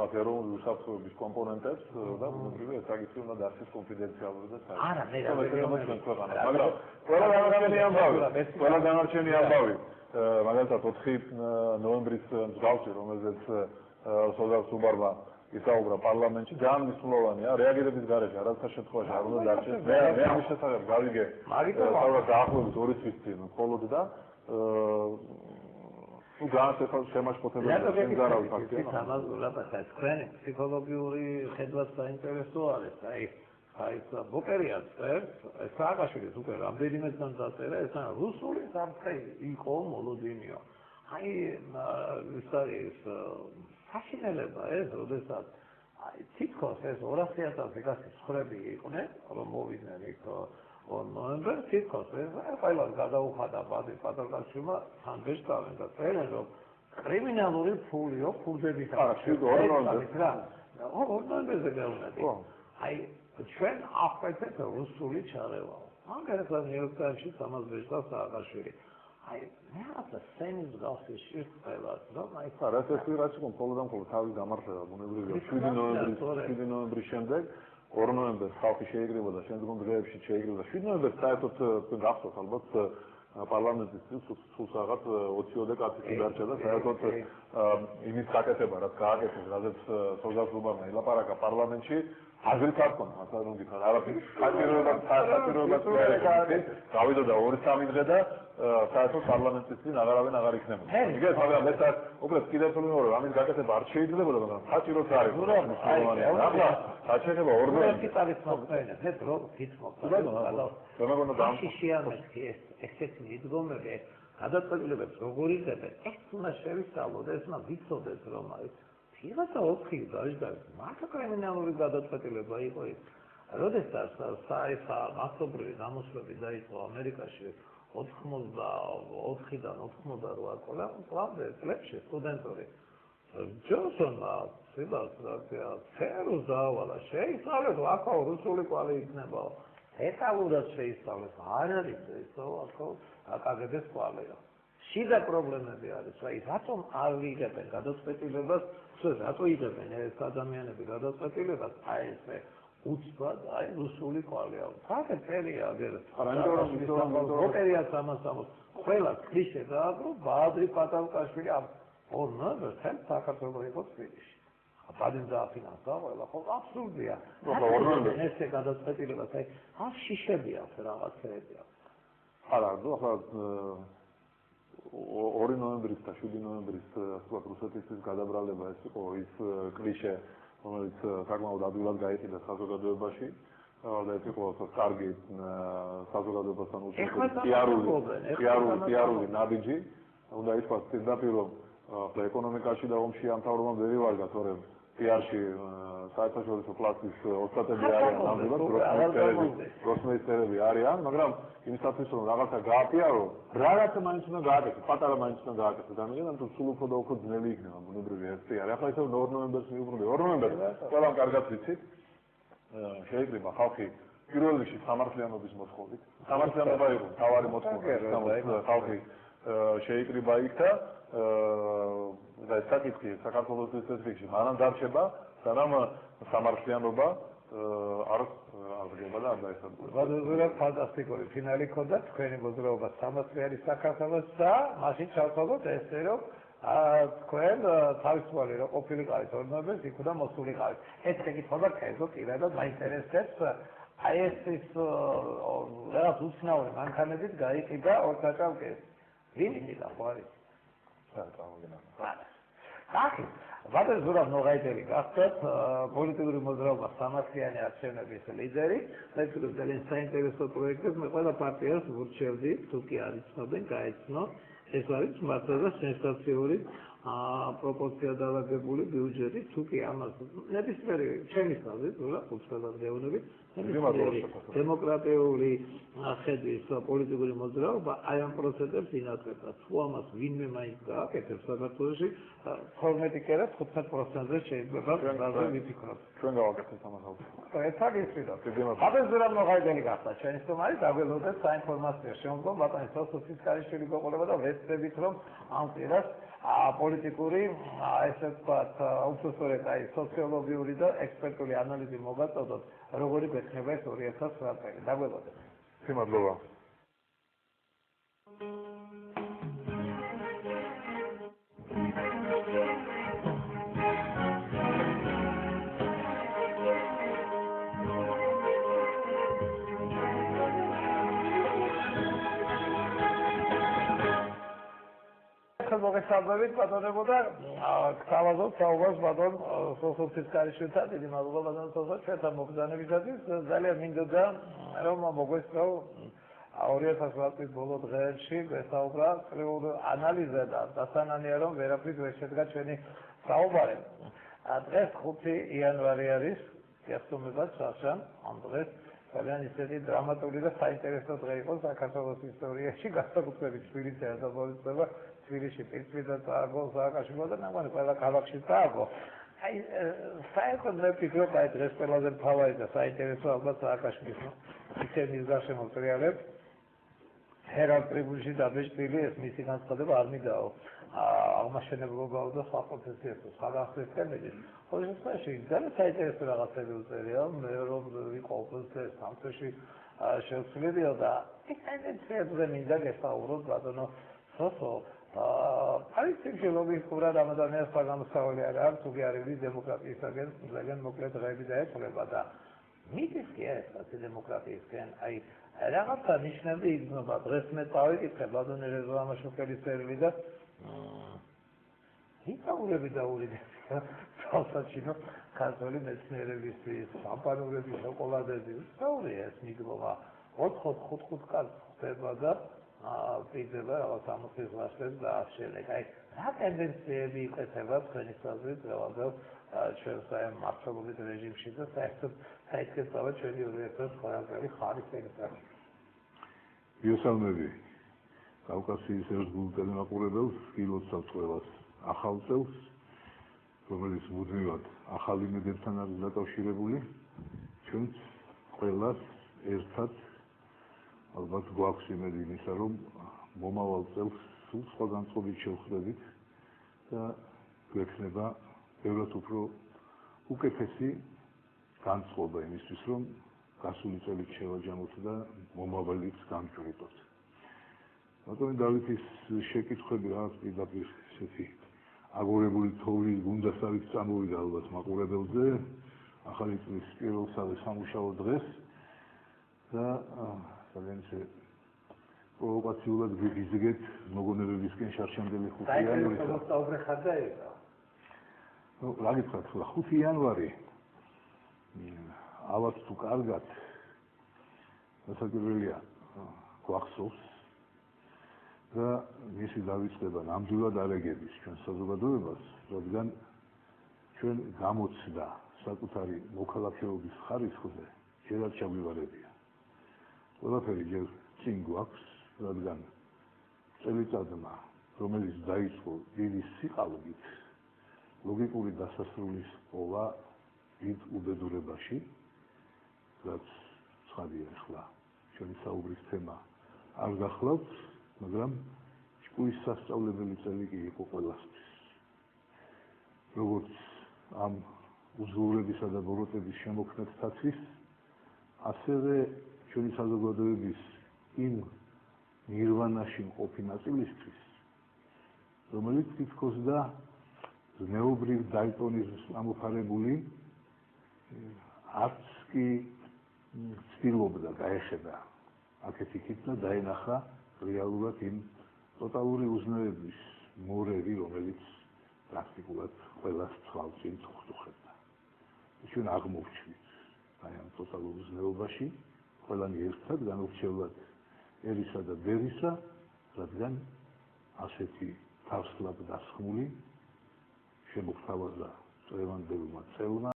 რაღაც ეროვნული უსაფრთხოების კომპონენტებს და ბუნებრივია ეს საკითხი უნდა დარჩეს კონფიდენციალური და საერთო. არა, მე მაგრამ ყველა დანარჩენი ამბავი მაგალითად 4 ნოემბრის მსგავსი, რომელზეც სოზარ სუბარმა ისაუბრა პარლამენტში, ძალიან მნიშვნელოვანია რეაგირების გარეშე, არათა შემთხვევაში არ უნდა დარჩეს. მე ამის შესახებ გავიგე დაახლოებით 2 თვის წინ მხოლოდ და თუ განსაკუთრებით შემაშფოთებელი შენგარავი ფაქტია. თქვენი ფსიქოლოგიური ხედვაც საინტერესო არის. აი ბოკერია წერს, სააკაშვილის უკვე რამდენიმე წამს დაწერა, ეს რუსული სამცხე იყო მოლოდინიო. აი ეს არის საშინელება ეს, როდესაც აი თითქოს ეს 200,000 გასის ხრები იყვნენ, რომ მოვიდნენ იქ ნოემბერს, თითქოს ეს ყველას გადაუხადა პატრიკაშვილმა სანდეშტავენ და წერენ, რომ კრიმინალური ფულიო ფულდების ნოემბერზე გაუნადი. აი ჩვენ ახლა რუსული ჩარევა. მაგალითად ნიუ-იორკ ტაიმსში ამას ბეჭდა სააკაშვილი. აი მე ახლა სენის გავსის შეფერად რომ აი რაც ეს რაც იყო მხოლოდ თავის გამართლება ბუნებრივია 7 ნოემბრის შემდეგ 2 ნოემბერს ხალხი შეიკრიბა შემდგომ დღეებში შეიკრიბა 7 ნოემბერს საერთოდ გახსოვთ ალბათ პარლამენტის სულ რაღაც 20-ოდე კაცი დარჩა და საერთოდ იმის გაკეთება რაც გააკეთეს რაზეც სოზარ სუბარმა ელაპარაკა პარლამენტში აზრით არ ქონა ასე რომ გითხრათ არაფერი საჭიროებაც გავიდოდა 2-3 დღე და საერთოდ პარლამენტის წინ აღარ იქნებოდა. იგივე მაგრამ ეს უბრალოდ კიდევ თვლი რომ ამის გაკეთება არ შეიძლებოდა მაგრამ საჭიროც არის. ახლა საჭიროება ორგანიზაციის კაპიტალის მოქმედებს ეს რო გითხოვთ. ესეთი მიდგომები გადაწყვეტილებებს როგორ იღებენ ეს უნდა შევისწავლოთ ეს უნდა ვიცოდეთ რომ აი ვიღაცა 4 დაიწყეს მართლა კრიმინალური გადაწყვეტილება იყო ის როდესაც საერთო მასობრივი გამოსვლები დაიწყო ამერიკაში 84-დან 88 წლებში სტუდენტური ჯონსონმა ცერუს დაავალა შეისწავლეთ აქა რუსული კვალი იქნება ეტალურად შეისწავლეთ არ არის ესო აქა აკაგდეს კვალია შიდა პრობლემები არის აი რატომ არ იღებენ გადაწყვეტილებას რატო იღებენ ეს ადამიანები გადაწყვეტილებას აი ესე უცბად აი რუსული კვალია თქო წერია აგერ ბოკერიას ამას ყველა კლიშე დააგრო ბაადრი პატალკაშვილი ამ ორნაბერ თემ საქართველოს იყო თბილისში ბადინ დააფინანსა ყველა ხო აბსურდია ესე გადაწყვეტილებას აი ამ შიშებია რაღაცეებია არა ნუ ახლა 2 ნოემბრის და 7 ნოემბრის სხვა რუსეთის გადაბრალება ეს იყო ის კლიშე რომელიც საკმაოდ ადვილად გაიყიდა საზოგადოებაში და ეს იყო კარგი საზოგადოებასთან უსწრაფო ნაბიჯი უნდა ითქვას პირდაპირ რომ ეკონომიკაში და ომში ამ თავრობამ ვერ ივარგა თორემ პიარში საერთაშორისო კლასის ოსტატები არიან ნამდვილად გროსმეისტერები არიან მაგრამ იმისათვის რომ რაღაცა გააპიარო რაღაცა მაინც უნდა გააკეთოს პატარა მაინც უნდა გააკეთოს გამიგე ამიტომ სულ უფრო და უფრო ძნელი იქნება ბუნებრივი ეს პიარი ახლა ისე 2 ნოემბერს მიუბრუნდი 2 ნოემბერს ყველამ კარგად ვიცით შეიკრიბა ხალხი პირველ რიგში სამართლიანობის მოთხოვნით სამართლიანობა იყო თავარი მოთხოვნა ხალხი შეიკრიბა იქ და ეს საკითხი საქართველოს რესპუბლიკაში მანამ დარჩება სანამ სამართლიანობა არ აღდგება და არ დაესაბუება. ბაზარზე ფანტასტიკური ფინალი ქონდა თქვენი მოძრაობა სამართლიანი საქართველოს და მაშინ ჩავთვალოთ ესე რომ თქვენ თავისუფალი რო ყოფილიყავით ორნაბეს იქ უნდა მოსულიყავით. ეს შეკითხვა ქეზო პირადად მაინტერესებს აი ეს რაღაც უცნაური მანქანებით გაიყიდა ორკაჭავკეს. ვინ იყიდა ხო არის? ახლა ვადერ ზურაბ ნოღაიდელი გახდათ პოლიტიკური მოძრაობა სამართლიანი არჩევნების ლიდერი და ეს ძალიან საინტერესო პროექტი მე ყველა პარტიას ვურჩევდი თუ კი არის ცნობენ გაეცნოთ ეს არის მართლა და სენსაციური პროპორცია დაალაგებული ბიუჯეტი თუ კი ამას ნებისმიერი ჩემის აზრით ზურაბ უცხოელად გეუბნებით დემოკრატიული ხედვის პოლიტიკური მოძრაობა აი ამ პროცესებს ინაწევდა თუ ამას ვინმე მაინც გააკეთებს საქართველოში 12 კი არა 15%-ზე შეიძლება გაზრდა ვიფიქროთ ჩვენ გავაკეთებთ ამას ალბათ ეს არის აბეზურა მოღაიდელი გახდა ჩვენი სტუმარი დაგველოდეთ საინფორმაციო შემდგომ ბატონი სოსოფის კარიშვილი გოყოლება და ვეცდებით რომ ამ პირას პოლიტიკური, ესე ვთქვათ, უბრალოდ აი სოციოლოგიური და ექსპერტული ანალიზი მოგაწოდოთ, როგორი გვექნება ეს 2009 წელი. დაგვებოდეთ. მადლობა. მოგესალმებით ბატონებო და გთავაზობთ საუბარს ბატონ სოსოფის კარიშვილთან. დიდი მადლობა ბატონ სოსო ჩვენთან მობრძანებისათვის. ძალიან მინდოდა რომ მოგვესწრო 2008 წლის ბოლო დღეებში გვესაუბრა წრიულ ანალიზზე და დასანანია რომ ვერაფრით ვერ შედგა ჩვენი საუბარი. დღეს 5 იანვარი არის, გასწომებად შაშან ამ დღეს ძალიან ისეთი დრამატული და საინტერესო დღე იყო საქართველოს ისტორიაში, განსაკუთრებით თბილისში დასაბოლოება თბილისში პირდაპირ წააგო სააკაშვილო და ნაგვანი ყველა ქალაქში წააგო. აი საერთოდ მე ვფიქრობ, აი დღეს ყველაზე მთავარი და საინტერესო ალბათ სააკაშვილის ისეთის გარშემო ტრიალებ ჰერალდ ტრიბუნში დაბეჭდილი ეს მისი განცხადება არ მიდაო აღმაშენებლობაო და საპროფესიო ხალხისკენ მიდის. ხოლო შესაძლოა ძალიან საინტერესო რაღაცები უწერია, მე რომ ვიყო ოპოზიციის სამწეში შევცვლიდი და ეს ტენდენციებზე მინდა გესაუბროთ ბატონო სოსო. არის ფსიქოლოგიურად ამ ადამიანს საგამოსავალი არ აქვს, თუ კი არ არის დემოკრატიისაგან ძალიან მოკლე დღეები დაეცვლება და მიდის კი ეს დემოკრატიისგან, აი რაღაცა ნიშნები იგრძნობა. დღეს მე წავიკითხე ბატონ ერეზო ამაშუქელის წერილი და იტაურები დაურიგებია თვალსაჩინო ქართული მეცნიერებისთვის, სამყაროების შოკოლადები, უსწაურია ეს მიგროვა 4-5 კაც ხდება და პირდება რაღაც 60 ლაშქრებს დააშენეთ. აი რა ტენდენციები იყეცება თქვენი საზრით რეალურად ჩვენს აი მართლობის რეჟიმში და საერთოდ საერთოდ ჩვენი 2009 წელი ხარისხის წელი. იოსალმები კავკასიის ერთგულ ტელემაყურებელს გილოცავ ყველას ახალ წელს, რომელიც მუდმივად ახალ იმედებთან არის დაკავშირებული, ჩვენც ყველას ერთად ალბათ გვაქვს იმედი იმისა, რომ მომავალ წელს სულ სხვა განწყობით შევხვდებით და გვექნება ბევრად უფრო უკეთესი განწყობა იმისთვის, რომ გასული წელიც შევაჯამოთ და მომავალიც გამჭვრიტოთ. ბატონი დავითის შეკითხვები რაღაც პირდაპირ ესეთი აგორებული თოვლის გუნდას არის წამოვიდა ალბათ მაყურებელზე ახალი წლის პირველ სამუშაო დღეს და ძალიან პროვოკაციულად გვიგიზგეთ მოგონებებისკენ შარშემდელი 5 იანვარი. საერთოდ ხარ და ეხა. ნუ რა გითხრათ, 5 იანვარი ალბათ თუ კარგად დასაკვირველია გვახსოვს და მისი დავიწყება ნამდვილად არეგების ჩვენ საზოგადოებას, რადგან ჩვენ გამოცდა საკუთარი მოქალაქეობის ხარისხზე ჯერაც ჩაგვივარებია. ყველაფერი ჯერ წინ გვაქვს, რადგან წელიწადმა, რომელიც დაიწყო დიდი სიყალბით, ლოგიკური დასასრულის პოვა დიდ უბედურებაში, რაც ცხადია ახლა ჩვენი საუბრის თემა არ გახლავთ, მაგრამ ჭკუის სასწავლებელი წელი კი იყო ყველასთვის. როგორც ამ უძლურებისა და ბოროტების შემოქმედთათვის, ასევე ჩვენი საზოგადოების იმ ნირვანაში მყოფი ნაწილისთვის, რომელიც თითქოს და ზნეობრივ დაიტონიზმს ამოფარებული, არც კი ცდილობდა გაეხედა აქეთ-იქით და დაენახა რეალურად იმ ტოტალური უზნეობის მორევი, რომელიც პრაქტიკულად ყველას ცვალწინ თუხტუხებდა. ჩვენ აღმოვჩნით აი ამ ტოტალურ უზნეობაში, ყველანი ერთად განვრჩევლად ერისა და ბერისა, რადგან ასეთი თავსლაბ დასხმული შემოგთავაზა წლევანდელმა წელმა